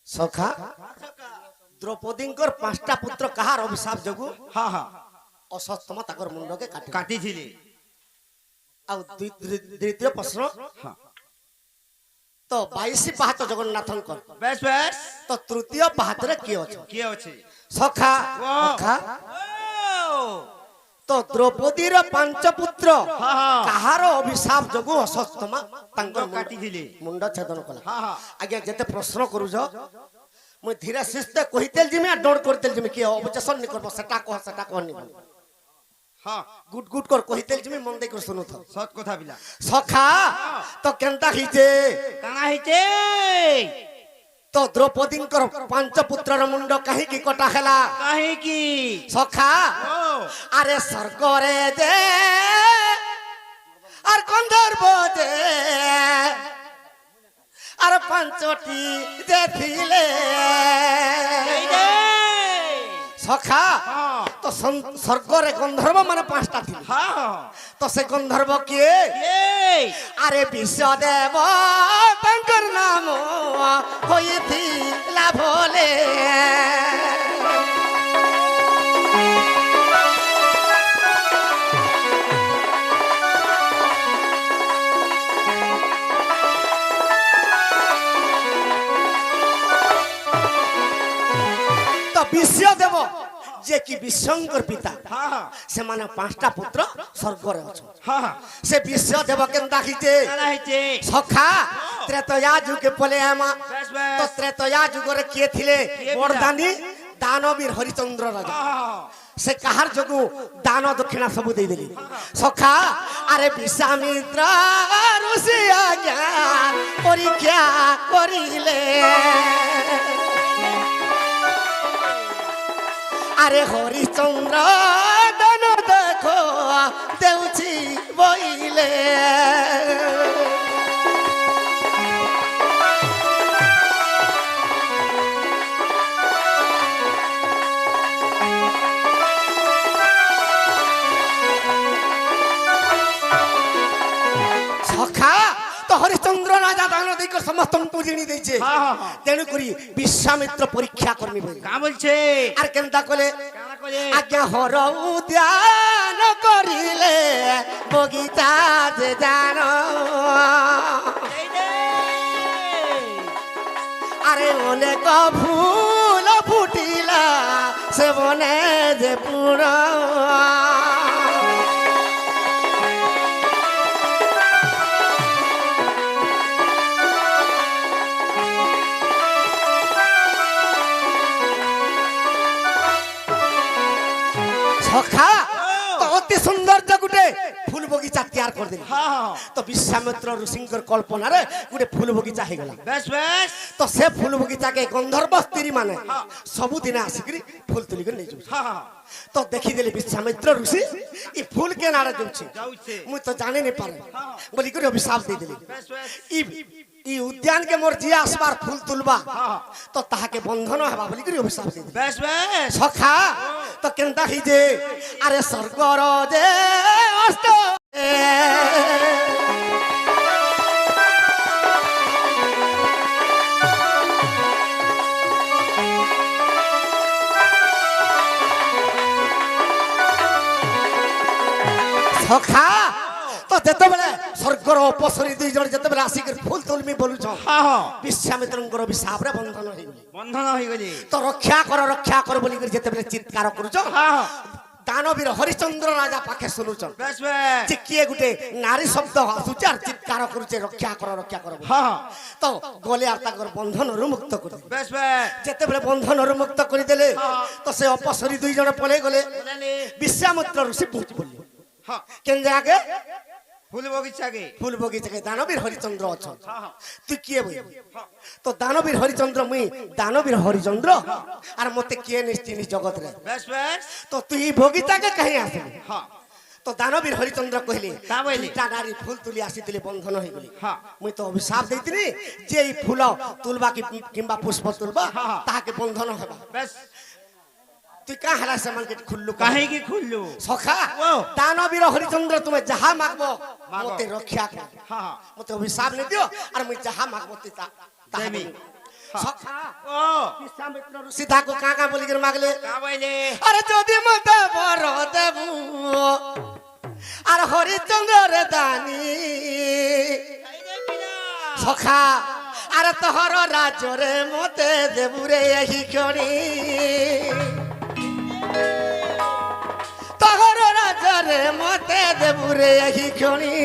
सखा द्रौपदींकर पांचटा पुत्र कहार अभिशाप जगु हाँ हाँ असतमा ताकर मुंड के काटी छिले द्वितीय प्रश्न हाँ तो 22 पाहाच जगन्नाथंकर बेस बेस तो तृतीय पाहाच रे किए अछि किए अछि सखा सखा तो द्रौपदी रो पांच पुत्र हाँ हाँ कहार अभिशाप जगु असतमा तांकर काटी छिले मुंड छेदन कला हाँ हाँ आज्ञा जेते प्रश्न करू जो मु धीरे शिस्ते कहितेल जिमे डोर करतेल जिमे के ऑब्जेक्शन नि करबो सेटा कह नि हाँ गुड गुड कर कहितेल जिमे मन दे कर सुनु था सत कथा बिला सखा तो केनता हिचे काना हिचे तो द्रौपदींकर पांच पुत्र रो मुंड काहे की कटा हेला काहे की सखा ओ अरे स्वर्ग रे जे আর গন্ধর্ব দে আর পাঁচটি দেখিলে সখা তো স্বর্গরে গন্ধর্ব মানে পাঁচটা ছিল हाँ তো সে গন্ধর্ব কে আরে বিশ্বদেব তাঙ্কর নাম হইছিলা ভোলে विश्वदेव जे कि विश्वंकर पिता हाँ से माने पांचटा पुत्र स्वर्ग रे अछ हाँ से विश्वदेव केनता हिचे काना हिचे सखा त्रेतया जुग के पले आमा बेस तो बेस त्रेतया जुग रे किए थिले बरदानी दानवीर हरिचंद्र राजा हाँ से कहार जगु दान दक्षिणा सब दे देली सखा अरे विश्वामित्र ऋषि आज्ञा परीक्षा करिले अरे हरिचंद्र दान देखो देउची बइले सखा तो हरिचंद्र राजा दान देकर समस्त पूजिणी देछे हाँ हाँ तेणु करी विश्वामित्र परीक्षा करमी बोली का बोलछे আর কেনতা কলে काना करे आज्ञा हर उद्यान करिले बगीचा जे जान আরে অনেক ফুল ফুটিলা সে বনে যে পুরা सखा तो अति सुंदर गुटे फूल बगीचा तैयार कर देली हाँ हाँ तो विश्वामित्र ऋषिंकर कल्पना रे गुटे फूल बगीचा हे गेला बेस बेस तो से फूल बगीचा के गंधर्व स्त्री माने सबु दिन आसिकरी फूल तुली के नै हाँ हाँ तो देखी देली विश्वामित्र ऋषि ई फूल के नारे जाउछे जाउछे मु तो जाने नहीं पारे बोली करे अभिशाप दे देली बेस बेस ई उद्यान के मोर जिया आसबार फूल तुलबा हाँ तो ताहा के बंधन हेबा बोली करे अभिशाप दे देली बेस बेस सखा तो केनता ही जे अरे स्वर्गर जे अष्ट सखा तो जेते बेले स्वर्गर अपसरी दुई जण जेते बेले आसी कर फूल तुलमी बोलु छ हाँ हाँ विश्वामित्रंकर अभिशाप रे बंधन हे गेली बंधन हो गली तो रक्षा कर बोली कर जेते बेले चित्कार करू छ हाँ हाँ दानवीर हरिचंद्र राजा पाखे सुनुचन बेस बेस जे किए गुटे नारी शब्द सुचार चित्कार करूचे रक्षा कर हाँ हाँ तो गले आर ताकर बंधन रु मुक्त कर दे बेस बेस जेते बेले बंधन रु मुक्त कर देले तो से अपसरी दुई जण पले गले विश्वामित्र ऋषि पूछ बोली हाँ केन जाके फूल बगीचा के फूल बगीचा के दानवीर हरिचंद्र अछ हाँ हाँ तू किए बोली तो दानवीर हरिचंद्र मुई दानवीर हरिचंद्र आर मते किए निश्चिनी जगत रे बेस बेस तो तू ई बगीचा के कहीं आसली हाँ तो दानवीर हरिचंद्र कहले का बोली? दुईटा नारी फूल तुली आसीतिले बंधन होई गेली हाँ मुई तो अभिशाप देतिनी जे ई फूल तुलबा की किंबा पुष्प तुलबा हाँ। ताहा के बंधन हेबा बेस तू का हला समान के खुल्लू काहे की खुल्लू सखा वो। दानवीर हरिचंद्र तुम्हें जहां मांगबो मांगो। मते रक्षा कर हाँ हाँ मते अभिशाप ने दियो और मुई जहां मांगबो ता देवी। সখা ও বিশ্বামিত্র ঋষি তাকে কাকা বলি করে মাগলে কা বইলে আরে যদি মতে বড় দেবু আর হরিচন্দ্র দানি সখা আরে তোহর রাজ্যরে মতে দেবুরে এই ক্ষণি তোহর রাজ্যরে মতে দেবুরে এই ক্ষণি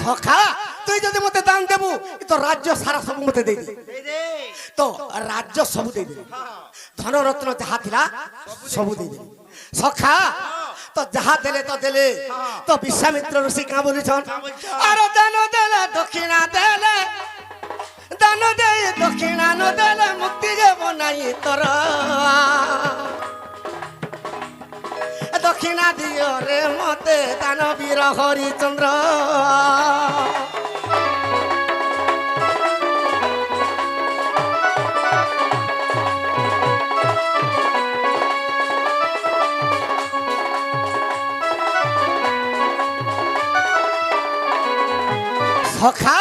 সখা তুই যদি মতে দান দেবু তো রাজ্য সারা সব মতে দেই দেই দে তো রাজ্য সবু দেই দেবি হ্যাঁ ধনরত্ন যাহা ଥିଲା সবু দেই দেবি সখা তো যাহা দেলে তো দেলে তো বিশ্বামিত্র ঋষি কা বলিছন আর দান দেলে দক্ষিণা দেলে দান দেই দক্ষিণা ন দেলে মুক্তি যাব নাই তোর দক্ষিণা দিও রে মতে দানবীর হরিচন্দ্র সখা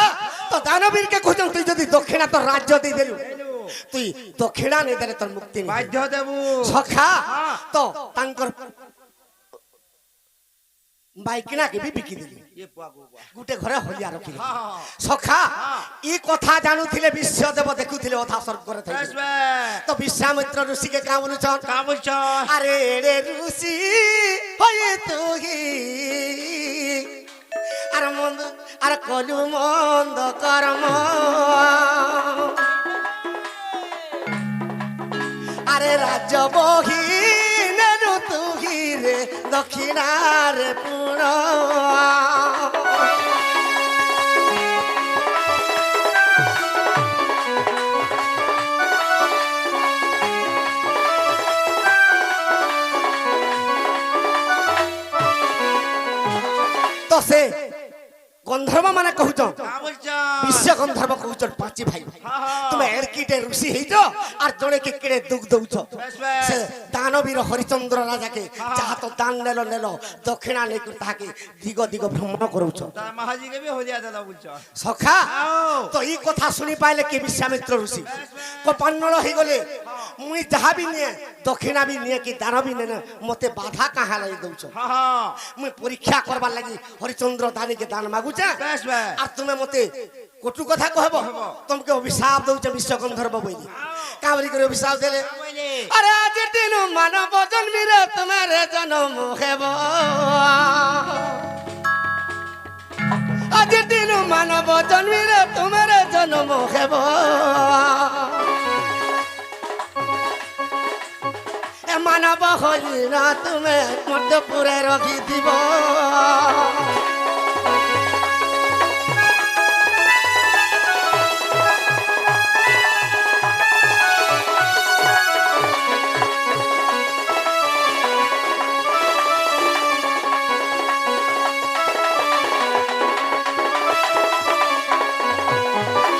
তো দানবীরকে খুঁজুন তুই যদি দক্ষিণা তোর রাজ্য দিয়ে দিলু তুই দক্ষিণা নেই দেলে তোর মুক্তি নেই বাধ্য দেবু সখা তো তাঙ্কর বাইকিনাকে বি বিকি দিলি এ পুয়া গুয়া গুটে ঘরে হলিয়া রখিলি হ্যাঁ সখা ই কথা জানুଥିଲେ বিশ্বদেব দেখুଥିଲେ অথা স্বর্গরে থাকি বেশ বে তো বিশ্বামিত্র ঋষিকে কা বলুছন কা বলছ আরে রে ঋষি হয়ে তুই আর মন্দ আর কলু মন্দ কর্ম আরে রাজ্য বহি নেনু তুহি রে দক্ষিণারে পুণ তো সে গন্ধর্ব মানে কহুছ কা বলছ বিশ্ব গন্ধর্ব কহুছ পাঁচি ভাই হ্যাঁ। তুমি এরকিটে ঋষি হইছ আর জনে কে কেড়ে দুঃখ দৌছ বেশ বে সে দানবীর হরিচন্দ্র রাজাকে যাহা তো দান নেল নেল দক্ষিণা নেই তাহাকে দিগ দিগ ভ্রমণ করুছ তা মহাজি কে বি হলিয়া দাদা বলছ সখা আও তো এই কথা শুনি পাইলে কি বিশ্বামিত্র ঋষি কপান্নল হয়ে গলে মুই যাহা বি নিয়ে দক্ষিণা বি নিয়ে কি দান বি নিয়ে মতে বাধা কাহা লাগি দৌছ হ্যাঁ মুই পরীক্ষা করবার লাগি হরিচন্দ্র দানিকে দান মাগুছে বেশ বে আর তুমি মতে কটু কথা কহব তোমাকে অভিশাপ দৌছ বিশ্বগন্ধর্ব বইলি কাবলি করে অভিশাপ দেলে কা বইলে আরে আজ দিন মানব জন্মিরে তোমার জন্ম হেব আজ দিন মানব জন্মিরে তোমার জন্ম হেব এ মানব হই না তুমি মধ্যপুরে রখি দিব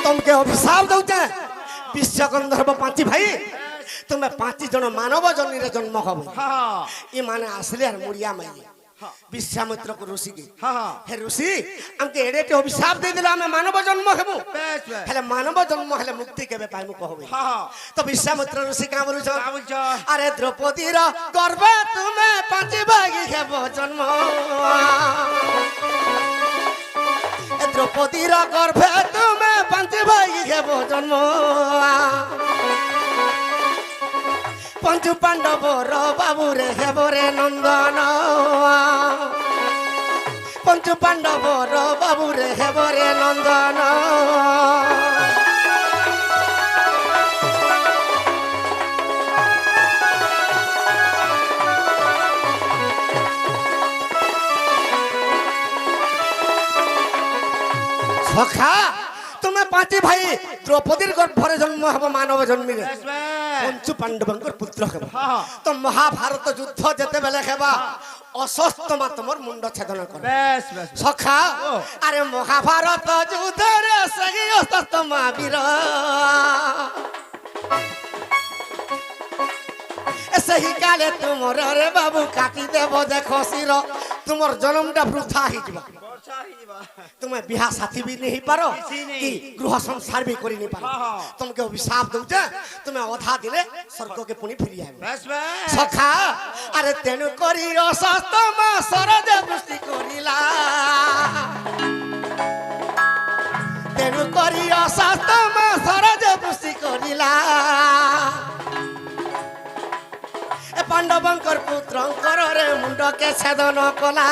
তোমাকে অভিশাপ দৌছে বিশ্বগন্ধর্ব পাঁচি ভাই তুমি 5 জন মানব জন্মের জন্ম হবে হ্যাঁ ই মানে আসলে আর মুড়িয়া মাইলে বিশ্বামিত্র ঋষিকে হ্যাঁ হে ঋষি আমাকে এড়েটে অভিশাপ দিয়ে দিলে আমি মানব জন্ম হেবু বেশ বে হেলে মানব জন্ম হেলে মুক্তি কেবে পাইমু কহবে হ্যাঁ তো বিশ্বামিত্র ঋষি কা বলুছ কা বলছ আরে দ্রৌপদীর গর্ভে তুমি 5 ভাগি হেব জন্ম এ দ্রৌপদীর গর্ভে তুমি 5 ভাগি হেব জন্ম পঞ্চু পাণ্ডবর বাবুরে হেবরে নন্দন পঞ্চু পাণ্ডবর বাবুরে হেবরে নন্দন সখা তুমি 5 ভাই দ্রৌপদীর গর্ভরে জন্ম হব মানব জন্মিলে বেশ বেশ পঞ্চু পাণ্ডবঙ্কর পুত্র হেব হ্যাঁ তো মহাভারত যুদ্ধ যেতেবেলে হেবা অশ্বত্থমা তোমার মুন্ড ছেদন করে বেশ বেশ সখা ও। আরে মহাভারত যুদ্ধরে সেই অশ্বত্থমা বীর ସେହି କାଳେ ତୁମର ରେ ବାବୁ କାଟି ଦେବ ଦେଖ ଶିର ତୁମର ଜନ୍ମଟା ବୃଥା ହେଇଯିବ ବର୍ଷା ହେଇଯିବା ତୁମେ ବିହା ସାଥୀ ବି ନେଇ ପାର କିଛି ନେଇ। କି ଗୃହ ସଂସାର ବି କରି ନେଇ ପାର ହଁ, ହଁ। ତୁମକେ ଅଭିଶାପ ଦଉଛେ ତୁମେ ଅଧା ଦିନେ ସ୍ୱର୍ଗକେ ପୁଣି ଫେରି ଆଇବ বেশ বেশ ସଖା ଆରେ ତେଣୁ କରି ଅଶସ୍ତ ମା ସରଜ ଦୃଷ୍ଟି କରିଲା ତେଣୁ କରି ଅଶସ୍ତ ମା ସରଜ ଦୃଷ୍ଟି କରିଲା ଏ ପାଣ୍ଡବଙ୍କର ପୁତ୍ରଙ୍କର ରେ ମୁଣ୍ଡକେ ଛେଦନ କଲା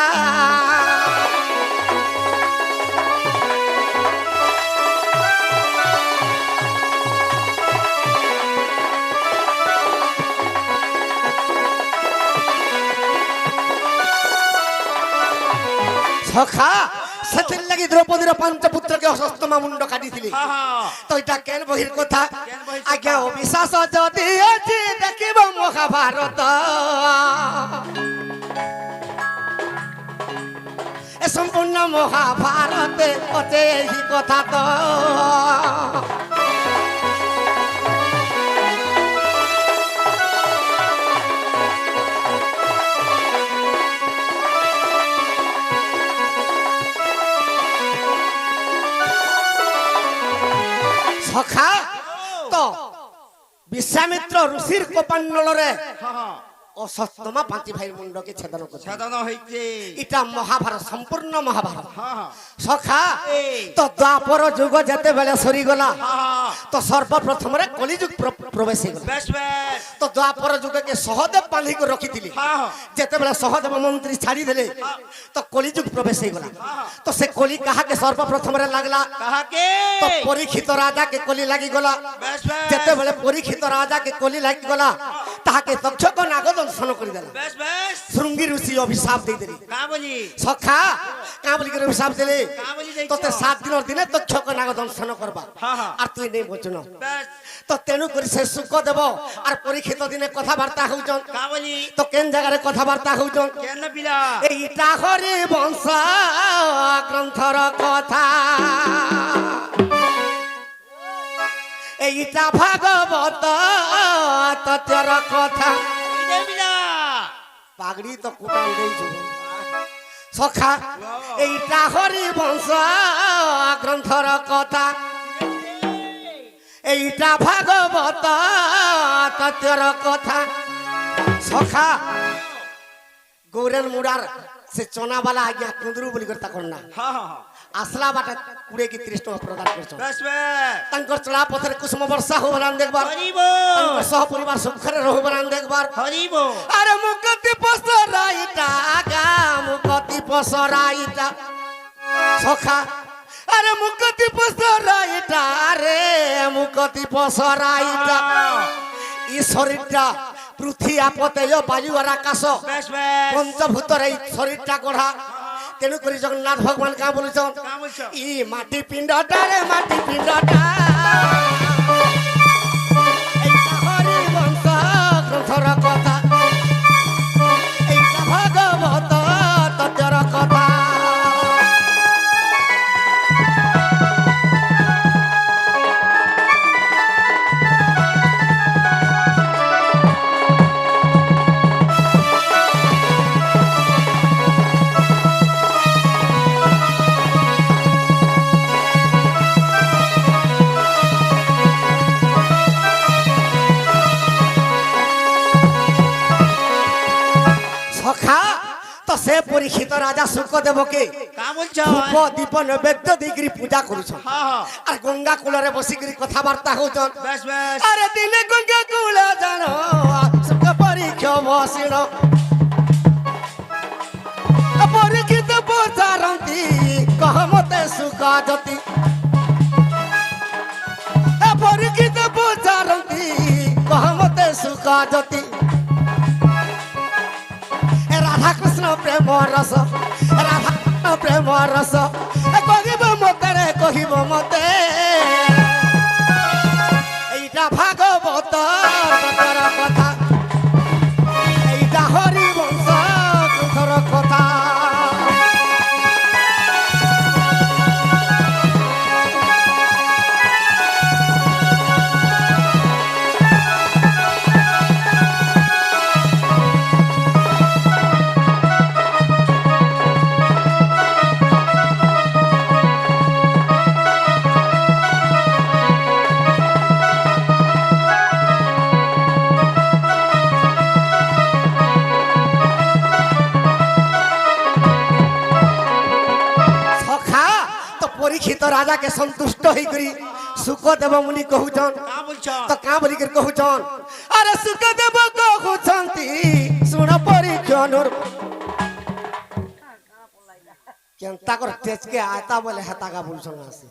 সখা ସେଥିର୍ ଲାଗି ଦ୍ରୌପଦୀର ପାଞ୍ଚ ପୁତ୍ରକେ ଅଶ୍ୱତ୍ଥମା ମୁଣ୍ଡ କାଟିଥିଲେ হ্যাঁ হ্যাঁ তো এটা কেন বহির কথা কেন বহির আজ্ঞা কথা? অবিশ্বাস যদি আছে দেখিব মহাভারত এ সম্পূর্ণ মহাভারতে অতে এই কথা তো সখা তো বিশ্বামিত্র ঋষির কোপান্নলরে হ্যাঁ হ্যাঁ অশ্বত্থমা পাঁচি ভাইয়ের মুন্ডকে ছেদন করছে সাধারণ হয়েছে এটা মহাভারত সম্পূর্ণ মহাভারত হ্যাঁ হ্যাঁ সখা এই। তো দ্বাপর যুগ যেতেবেলে সরিগলা হ্যাঁ তো সর্বপ্রথমরে কলিযুগ প্রবেশ হয়েগলা বেশ বেশ তো দ্বাপর যুগকে সহদেব বাঁধিকি রখিলি হ্যাঁ হ্যাঁ যেতেবেলে সহদেব মন্ত্রী ছাড়ি দেলে তো কলিযুগ প্রবেশ হয়েগলা তো সে কলি কাহাকে সর্বপ্রথমরে লাগলা কাহাকে তো পরীক্ষিত রাজাকে কলি লাগিগলা বেশ বেশ যেতেবেলে পরীক্ষিত রাজাকে কলি লাগিগলা তাহাকে তক্ষক নাগ দংশন করে দেলা বেশ বেশ শৃঙ্গী ঋষি অভিশাপ দিয়ে দেলি কা বলি সখা কাঁ বলি করে অভিশাপ দেলে কা বলি যাইছ তোতে 7 দিনের দিনে তক্ষক নাগ দংশন করবা হ্যাঁ হ্যাঁ আর তুই নেই বচন বেশ তো তেণু করে সে সুখ দেব আর পরীক্ষিত দিনে কথাবার্তা হউছন কা বলি তো কেন জায়গায় কথাবার্তা হউছন কেন পিলা এইটা হরি বংশ গ্রন্থর কথা এইটা ভাগবত তথ্যর কথা কেন পিলা পাগড়ি তো কুটাল দেইছো সখা এইটা হরি বংশ গ্রন্থর কথা এইটা ভাগবত তথ্যর কথা সখা গৌরেন মুড়ার সে চনাবালা আজ্ঞা কুঁদরু বলি করে তাকর না হ্যাঁ হ্যাঁ আসলা বাটা 20 কি 30 টাকা প্রদান করছ বেশ বেশ তাঙ্কর চলা পথরে কুসুম বর্ষা হবরান দেখবার হরিব তাঙ্কর সহ পরিবার সুখরে রহবরান দেখবার হরিব আরে মুকতি পসরাইটা গা মুকতি পসরাইটা সখা আরে মুকতি পসরাইটা রে মুকতি পসরাইটা ই শরীরটা পৃথিবী আপতেয় বায়ু আর আকাশ বেশ বেশ পঞ্চভূতর এই শরীরটা গড়া তেণু করে জগন্নাথ ভগবান কা বলছেন কা বলছ ই মাটি পিণ্ডটা রে মাটি পিণ্ডটা এইটা হরি বংশ গ্রন্থর কথা এইটা ভাগবত তথ্যর কথা সখা তো সে পরীক্ষিত রাজা শুকদেবকে কা বলছ ধূপ দীপ নৈবেদ্য দিগরি পূজা করুছন হ্যাঁ হ্যাঁ আর গঙ্গা কূলরে বসিকি কথাবার্তা হউছন বেশ বেশ আরে দিনে গঙ্গা কূল জানো সুখ পরীক্ষা বসিল পরীক্ষিত পচারন্তি কহ মতে সুখ জ্যোতি পরীক্ষিত পচারন্তি কহ মতে সুখ জ্যোতি রাধা কৃষ্ণ প্রেম রস রাধা কৃষ্ণ প্রেম রস কহিব মতে রে কহিব মতে এইটা ভাগবত কথা এইটা হরি বংশ কথা পরীক্ষিত রাজাকে সন্তুষ্ট হই করি সুখদেব মুনি কহুছন কা বলছ তো কা বলি করে কহুছন আরে সুখদেব কহুছন্তি শুণ পরীক্ষণর কেনতা কর তেজকে আতা বলে হেতাকা বলছন আসি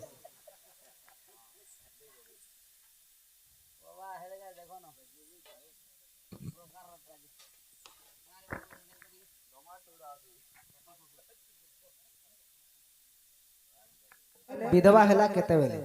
विधवा हेला केतेबेले